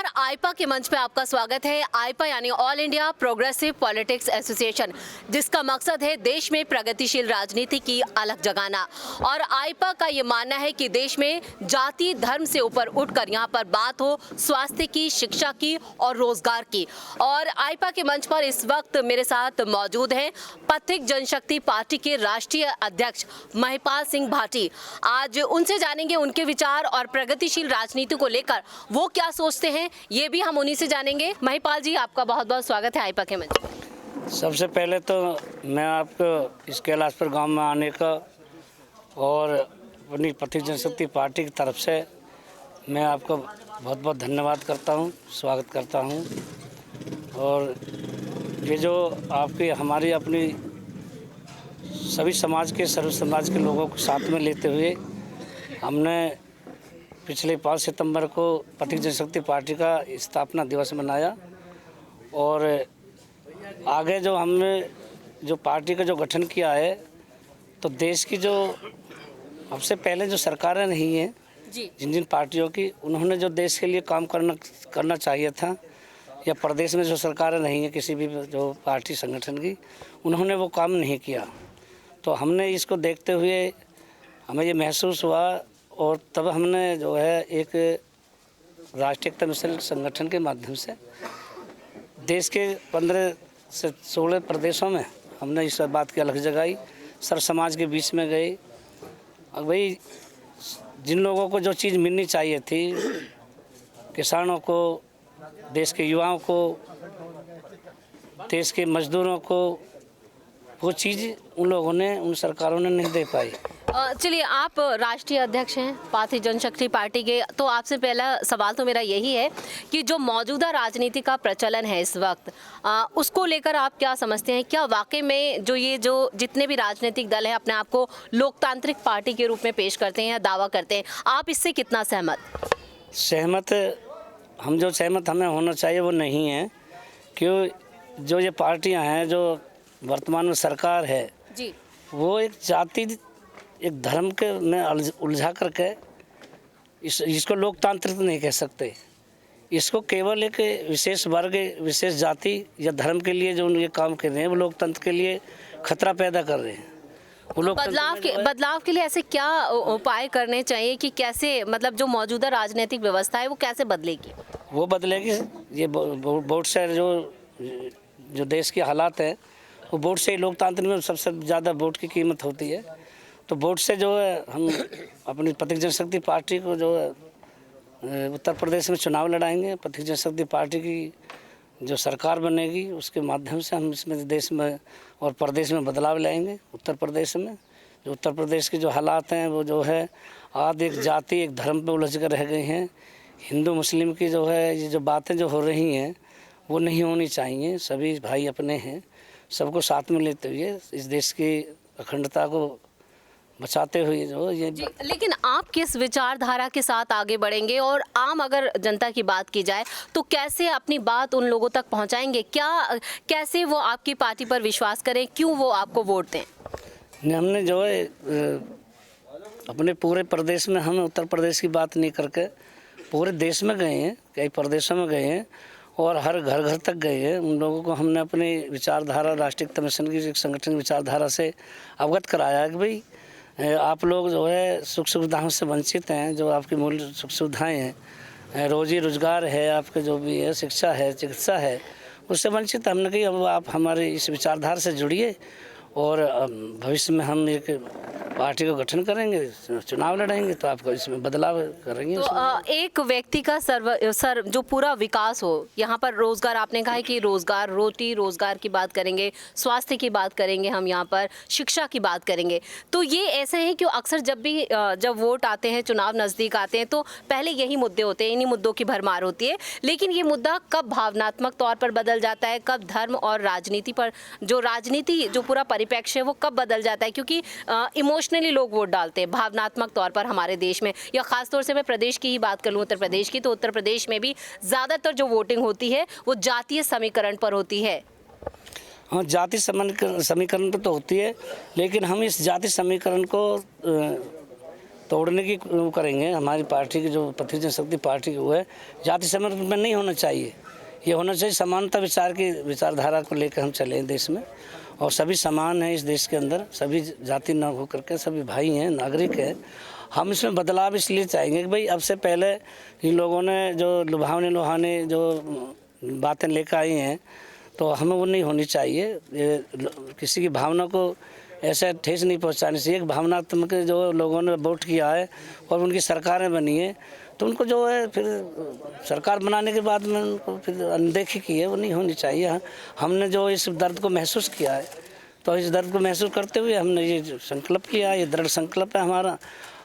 नमस्कार, आईपा के मंच पे आपका स्वागत है। आईपा यानी all India progressive politics association, जिसका मकसद है देश में प्रगतिशील राजनीति की अलख जगाना। और आईपा का ये मानना है कि देश में जाति धर्म से ऊपर उठकर यहाँ पर बात हो स्वास्थ्य की, शिक्षा की और रोजगार की। और आईपा के मंच पर इस वक्त मेरे साथ मौजूद हैं पथिक जनशक्ति पार्टी के राष्ट्रीय अध्यक्ष महिपाल सिंह भाटी। आज उनसे जानेंगे उनके विचार और प्रगतिशील राजनीति को लेकर वो क्या सोचते हैं, ये भी हम उन्हीं से जानेंगे। महिपाल जी, आपका बहुत बहुत स्वागत है आईपा के मंच। सबसे पहले तो मैं आपको इस कैलाशपुर गांव में आने का और अपनी पथिक जनशक्ति पार्टी की तरफ से मैं आपको बहुत बहुत धन्यवाद करता हूं, स्वागत करता हूं। और ये जो आपकी हमारी अपनी सभी समाज के, सर्व समाज के लोगों को साथ में लेते हुए हमने पिछले 5 सितंबर को पथिक जनशक्ति पार्टी का स्थापना दिवस मनाया। और आगे जो हमने जो पार्टी का जो गठन किया है, तो देश की जो सबसे पहले जो सरकारें नहीं हैं जिन जिन पार्टियों की, उन्होंने जो देश के लिए काम करना चाहिए था, या प्रदेश में जो सरकारें नहीं हैं किसी भी जो पार्टी संगठन की, उन्होंने वो काम नहीं किया। तो हमने इसको देखते हुए हमें ये महसूस हुआ, और तब हमने जो है एक राष्ट्रीय एकता मिशन संगठन के माध्यम से देश के 15 से 16 प्रदेशों में हमने इस बात की अलग जगाई, सर्व समाज के बीच में गए। अब भाई जिन लोगों को जो चीज़ मिलनी चाहिए थी, किसानों को, देश के युवाओं को, देश के मजदूरों को, वो चीज़ उन लोगों ने, उन सरकारों ने नहीं दे पाई। चलिए, आप राष्ट्रीय अध्यक्ष हैं पथिक जनशक्ति पार्टी के, तो आपसे पहला सवाल तो मेरा यही है कि जो मौजूदा राजनीति का प्रचलन है इस वक्त, उसको लेकर आप क्या समझते हैं? क्या वाकई में जो जितने भी राजनीतिक दल हैं अपने आप को लोकतांत्रिक पार्टी के रूप में पेश करते हैं या दावा करते हैं, आप इससे कितना सहमत? सहमत हमें होना चाहिए वो नहीं है। क्यों? जो ये पार्टियां हैं, जो वर्तमान में सरकार है जी, वो एक जाति, एक धर्म के में उलझा करके इसको लोकतांत्रिक नहीं कह सकते। इसको केवल एक विशेष वर्ग, विशेष जाति या धर्म के लिए जो ये काम कर रहे हैं, वो लोकतंत्र के लिए खतरा पैदा कर रहे हैं। वो लोग बदलाव के लिए ऐसे क्या उपाय करने चाहिए कि कैसे, मतलब जो मौजूदा राजनीतिक व्यवस्था है वो कैसे बदलेगी? वो बदलेगी, ये वोट से जो देश के हालात हैं, वो वोट से, लोकतंत्र में सबसे ज़्यादा वोट की कीमत होती है। तो वोट से जो है हम अपनी पथिक जनशक्ति पार्टी को जो है उत्तर प्रदेश में चुनाव लड़ाएंगे। पथिक जनशक्ति पार्टी की जो सरकार बनेगी, उसके माध्यम से हम इसमें देश में और प्रदेश में बदलाव लाएंगे। उत्तर प्रदेश में जो उत्तर प्रदेश के जो हालात हैं, वो जो है आज एक जाति, एक धर्म पे उलझ कर रह गए हैं। हिंदू मुस्लिम की जो है ये जो बातें जो हो रही हैं, वो नहीं होनी चाहिए। सभी भाई अपने हैं, सबको साथ में लेते हुए इस देश की अखंडता को बचाते हुए जो ये जी। लेकिन आप किस विचारधारा के साथ आगे बढ़ेंगे, और आम अगर जनता की बात की जाए तो कैसे अपनी बात उन लोगों तक पहुंचाएंगे? कैसे वो आपकी पार्टी पर विश्वास करें, क्यों वो आपको वोट दें? हमने जो है अपने पूरे प्रदेश में, हम उत्तर प्रदेश की बात नहीं करके पूरे देश में गए हैं, कई प्रदेशों में गए हैं, और हर घर घर तक गए हैं। उन लोगों को हमने अपनी विचारधारा, राष्ट्रीय एकता मिशन की संगठन की विचारधारा से अवगत कराया कि भाई आप लोग जो है सुख सुविधाओं से वंचित हैं। जो आपकी मूल सुख सुविधाएं हैं, रोजी रोजगार है, आपके जो भी है, शिक्षा है, चिकित्सा है, उससे वंचित। हमने कही अब आप हमारे इस विचारधारा से जुड़िए, और भविष्य में हम एक पार्टी को गठन करेंगे, चुनाव लड़ाएंगे, तो आपको इसमें बदलाव करेंगे। तो एक व्यक्ति का जो पूरा विकास हो, यहाँ पर रोजगार, आपने कहा है कि रोजगार, रोजगार की बात करेंगे, स्वास्थ्य की बात करेंगे, हम यहाँ पर शिक्षा की बात करेंगे। तो ये ऐसे है कि अक्सर जब वोट आते हैं, चुनाव नज़दीक आते हैं, तो पहले यही मुद्दे होते हैं, इन्हीं मुद्दों की भरमार होती है। लेकिन ये मुद्दा कब भावनात्मक तौर पर बदल जाता है, कब धर्म और राजनीति पर जो पूरा परिप्रेक्ष्य है वो कब बदल जाता है? क्योंकि इमोशनली लोग वोट डालते हैं, भावनात्मक तौर पर हमारे देश में, या खासतौर से मैं प्रदेश की ही बात कर लूँ, उत्तर प्रदेश की, तो उत्तर प्रदेश में भी ज़्यादातर जो वोटिंग होती है वो जातीय समीकरण पर होती है। हाँ, जाति समीकरण पर तो होती है, लेकिन हम इस जाति समीकरण को तोड़ने की वो करेंगे। हमारी पार्टी की जो पथिक जनशक्ति पार्टी की वो है, जाति समीकरण नहीं होना चाहिए। ये होना चाहिए समानता विचार की विचारधारा को लेकर हम चले देश में, और सभी समान हैं इस देश के अंदर, सभी जाति न हो करके सभी भाई हैं, नागरिक हैं। हम इसमें बदलाव इसलिए चाहेंगे कि भाई अब से पहले इन लोगों ने जो लुभावने लुहाने जो बातें लेकर आई हैं, तो हमें वो नहीं होनी चाहिए। ये किसी की भावना को ऐसा ठेस नहीं पहुंचानी चाहिए। एक भावनात्मक जो लोगों ने वोट किया है और उनकी सरकारें बनी है, तो उनको जो है फिर सरकार बनाने के बाद में उनको फिर अनदेखी की है, वो नहीं होनी चाहिए। हमने जो इस दर्द को महसूस किया है, तो इस दर्द को महसूस करते हुए हमने ये संकल्प किया, ये दृढ़ संकल्प है हमारा।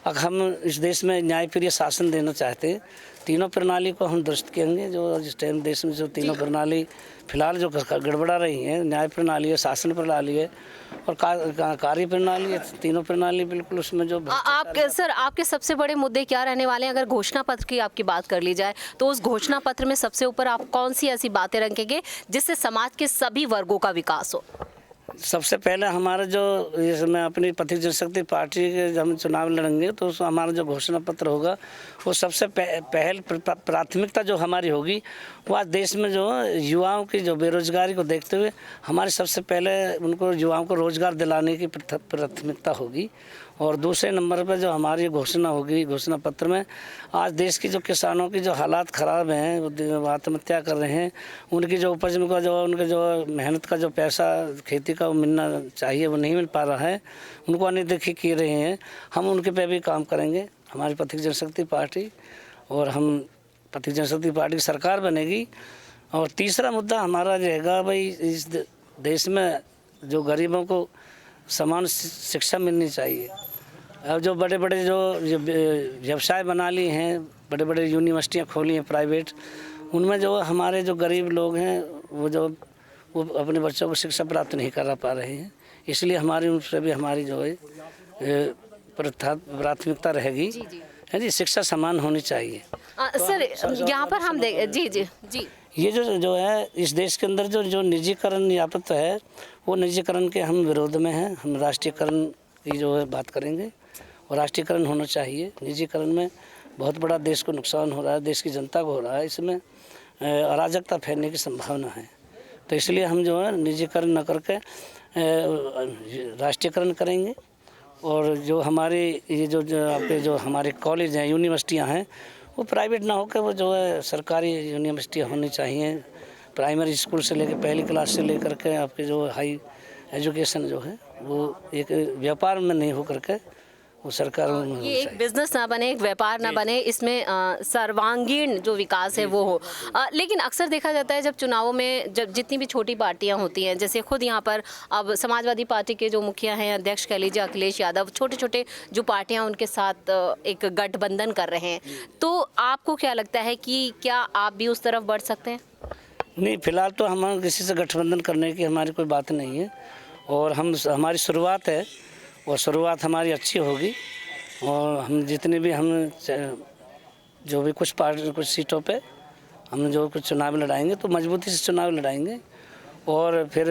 अब हम इस देश में न्यायप्रिय शासन देना चाहते हैं। तीनों प्रणाली को हम दुरुस्त करेंगे। जो इस टाइम देश में जो तीनों प्रणाली फिलहाल जो गड़बड़ा रही हैं, न्याय प्रणाली है, शासन प्रणाली है और कार्य प्रणाली है, तीनों प्रणाली बिल्कुल उसमें जो सर आपके सबसे बड़े मुद्दे क्या रहने वाले हैं? अगर घोषणा पत्र की आपकी बात कर ली जाए तो उस घोषणा पत्र में सबसे ऊपर आप कौन सी ऐसी बातें रखेंगे जिससे समाज के सभी वर्गों का विकास हो? सबसे पहले हमारा जो इसमें अपनी पथिक जनशक्ति पार्टी के हम चुनाव लड़ेंगे, तो हमारा जो घोषणा पत्र होगा वो सबसे पहल प्राथमिकता जो हमारी होगी वो आज देश में जो युवाओं की जो बेरोजगारी को देखते हुए हमारी सबसे पहले उनको युवाओं को रोजगार दिलाने की प्राथमिकता होगी। और दूसरे नंबर पर जो हमारी घोषणा होगी घोषणा पत्र में, आज देश की जो किसानों की जो हालात ख़राब हैं, वो आत्महत्या कर रहे हैं, उनकी जो उपज का जो उनके जो मेहनत का जो पैसा खेती का वो मिलना चाहिए वो नहीं मिल पा रहा है, उनको अनदेखी किए रहे हैं। हम उनके पे भी काम करेंगे, हमारी पथिक जनशक्ति पार्टी, और हम पथिक जनशक्ति पार्टी की सरकार बनेगी। और तीसरा मुद्दा हमारा रहेगा भाई इस देश में जो गरीबों को समान शिक्षा मिलनी चाहिए। अब जो बड़े बड़े जो व्यवसाय बना लिए हैं, बड़े बड़े यूनिवर्सिटियाँ खोली हैं प्राइवेट, उनमें जो हमारे जो गरीब लोग हैं वो अपने बच्चों को शिक्षा प्राप्त नहीं कर पा रहे हैं। इसलिए हमारी उनसे भी हमारी जो है प्राथमिकता रहेगी, है जी, शिक्षा समान होनी चाहिए। सर यहाँ पर हम जी ये जो है इस देश के अंदर जो निजीकरण यापत है, वो निजीकरण के हम विरोध में हैं। हम राष्ट्रीयकरण की जो है बात करेंगे, और राष्ट्रीयकरण होना चाहिए। निजीकरण में बहुत बड़ा देश को नुकसान हो रहा है, देश की जनता को हो रहा है, इसमें अराजकता फैलने की संभावना है। तो इसलिए हम जो है निजीकरण न करके राष्ट्रीयकरण करेंगे। और जो हमारे ये जो आपके जो हमारे कॉलेज हैं, यूनिवर्सिटियां हैं, वो प्राइवेट ना होकर वो जो है सरकारी यूनिवर्सिटियां होनी चाहिए। प्राइमरी स्कूल से लेकर पहली क्लास से लेकर के आपके जो हाई एजुकेशन जो है वो एक व्यापार में नहीं हो करके वो सरकार में ये एक बिजनेस ना बने, एक व्यापार ना बने, इसमें सर्वांगीण जो विकास है वो हो। लेकिन अक्सर देखा जाता है जब चुनावों में जब जितनी भी छोटी पार्टियां होती हैं, जैसे खुद यहाँ पर अब समाजवादी पार्टी के जो मुखिया हैं, अध्यक्ष कह लीजिए अखिलेश यादव, छोटे छोटे जो पार्टियां उनके साथ एक गठबंधन कर रहे हैं, तो आपको क्या लगता है कि क्या आप भी उस तरफ बढ़ सकते हैं? नहीं, फिलहाल तो हम किसी से गठबंधन करने की हमारी कोई बात नहीं है, और हमारी शुरुआत है और शुरुआत हमारी अच्छी होगी। और हम जितने भी हम जो भी कुछ सीटों पे हम जो कुछ चुनाव लड़ाएंगे तो मजबूती से चुनाव लड़ाएंगे। और फिर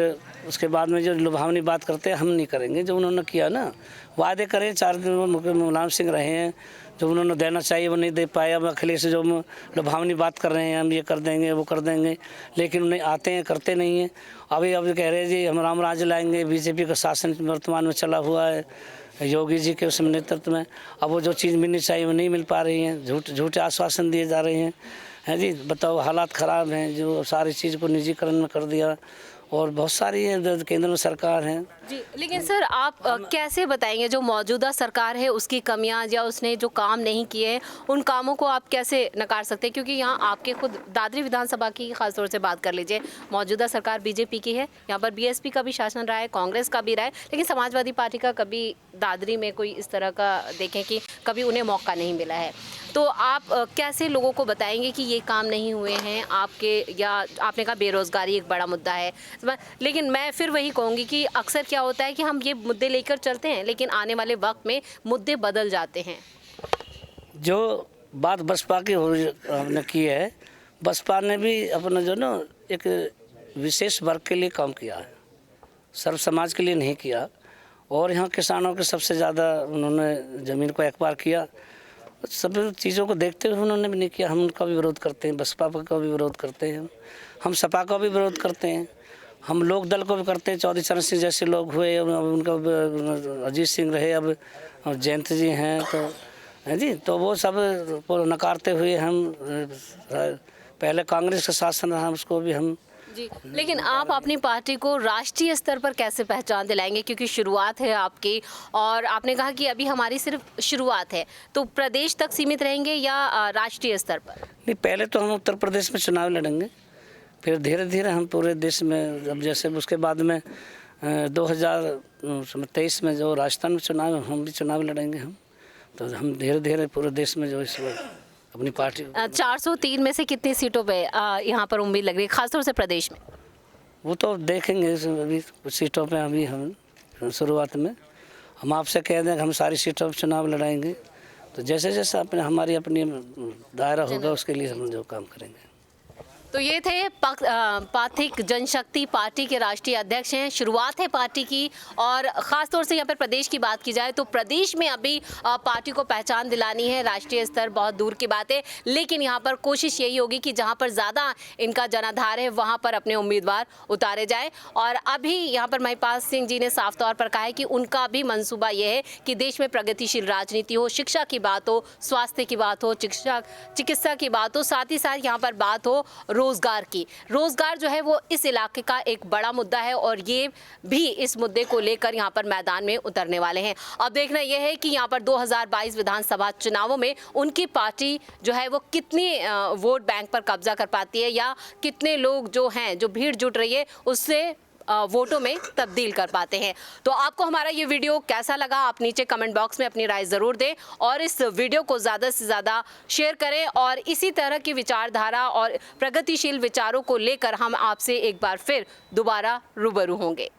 उसके बाद में जो लुभावनी बात करते हैं हम नहीं करेंगे। जो उन्होंने किया ना, वादे करें, 4 दिन मुलायम सिंह रहे हैं, जो उन्होंने देना चाहिए वो नहीं दे पाए। अब अखिलेश जो लुभावनी बात कर रहे हैं, हम ये कर देंगे वो कर देंगे, लेकिन उन्हें आते हैं करते नहीं हैं। अभी कह रहे हैं जी हम राम राज्य लाएंगे, बीजेपी का शासन वर्तमान में चला हुआ है योगी जी के उस नेतृत्व में। अब वो जो चीज़ मिलनी चाहिए वो नहीं मिल पा रही है, झूठे आश्वासन दिए जा रहे हैं, हैं जी। बताओ, हालात ख़राब हैं, जो सारी चीज़ को निजीकरण में कर दिया, और बहुत सारी केंद्र में सरकार है जी। लेकिन सर आप कैसे बताएंगे जो मौजूदा सरकार है उसकी कमियां या उसने जो काम नहीं किए हैं उन कामों को आप कैसे नकार सकते हैं? क्योंकि यहाँ आपके खुद दादरी विधानसभा की खासतौर से बात कर लीजिए, मौजूदा सरकार बीजेपी की है, यहाँ पर बीएसपी का भी शासन रहा है, कांग्रेस का भी रहा है, लेकिन समाजवादी पार्टी का कभी दादरी में कोई इस तरह का देखें कि कभी उन्हें मौका नहीं मिला है। तो आप कैसे लोगों को बताएंगे कि ये काम नहीं हुए हैं आपके, या आपने कहा बेरोजगारी एक बड़ा मुद्दा है, लेकिन मैं फिर वही कहूँगी कि अक्सर क्या होता है कि हम ये मुद्दे लेकर चलते हैं लेकिन आने वाले वक्त में मुद्दे बदल जाते हैं। जो बात बसपा की हमने की है, बसपा ने भी अपना जो ना एक विशेष वर्ग के लिए काम किया है, सर्व समाज के लिए नहीं किया। और यहाँ किसानों के सबसे ज़्यादा उन्होंने ज़मीन को एक्वायर किया। सब चीज़ों को देखते हुए उन्होंने भी नहीं किया। हम उनका भी विरोध करते हैं, बसपा का भी विरोध करते हैं, हम सपा का भी विरोध करते हैं, हम लोक दल को भी करते हैं। चौधरी चरण सिंह जैसे लोग हुए, अब उनका अजीत सिंह रहे, अब जयंत जी हैं, तो हैं जी, तो वो सब को नकारते हुए हम पहले कांग्रेस का शासन रहा उसको भी हम जी। लेकिन आप अपनी पार्टी को राष्ट्रीय स्तर पर कैसे पहचान दिलाएंगे, क्योंकि शुरुआत है आपकी और आपने कहा कि अभी हमारी सिर्फ शुरुआत है, तो प्रदेश तक सीमित रहेंगे या राष्ट्रीय स्तर पर? नहीं, पहले तो हम उत्तर प्रदेश में चुनाव लड़ेंगे, फिर धीरे धीरे हम पूरे देश में, अब जैसे उसके बाद में 2023 में जो राजस्थान में चुनाव है, हम भी चुनाव लड़ेंगे। हम तो हम धीरे धीरे पूरे देश में जो इस अपनी पार्टी 403 में से कितनी सीटों पे यहाँ पर उम्मीद लग रही है, खासतौर से प्रदेश में? वो तो देखेंगे। अभी कुछ सीटों पे अभी हम शुरुआत में हम आपसे कह दें कि हम सारी सीटों पर चुनाव लड़ाएंगे, तो जैसे जैसे हमारी अपनी दायरा होगा उसके लिए हम जो काम करेंगे। तो ये थे पाथिक जनशक्ति पार्टी के राष्ट्रीय अध्यक्ष हैं। शुरुआत है पार्टी की और ख़ास तौर से यहाँ पर प्रदेश की बात की जाए तो प्रदेश में अभी पार्टी को पहचान दिलानी है। राष्ट्रीय स्तर बहुत दूर की बात है, लेकिन यहाँ पर कोशिश यही होगी कि जहाँ पर ज़्यादा इनका जनाधार है वहाँ पर अपने उम्मीदवार उतारे जाएँ। और अभी यहाँ पर महिपाल सिंह जी ने साफ तौर पर कहा है कि उनका भी मंसूबा ये है कि देश में प्रगतिशील राजनीति हो, शिक्षा की बात हो, स्वास्थ्य की बात हो, चिकित्सा की बात हो, साथ ही साथ यहाँ पर बात हो रोजगार की। रोजगार जो है वो इस इलाके का एक बड़ा मुद्दा है और ये भी इस मुद्दे को लेकर यहाँ पर मैदान में उतरने वाले हैं। अब देखना यह है कि यहाँ पर 2022 विधानसभा चुनावों में उनकी पार्टी जो है वो कितनी वोट बैंक पर कब्जा कर पाती है या कितने लोग जो हैं, जो भीड़ जुट रही है उससे वोटों में तब्दील कर पाते हैं। तो आपको हमारा ये वीडियो कैसा लगा, आप नीचे कमेंट बॉक्स में अपनी राय ज़रूर दें और इस वीडियो को ज़्यादा से ज़्यादा शेयर करें और इसी तरह की विचारधारा और प्रगतिशील विचारों को लेकर हम आपसे एक बार फिर दोबारा रूबरू होंगे।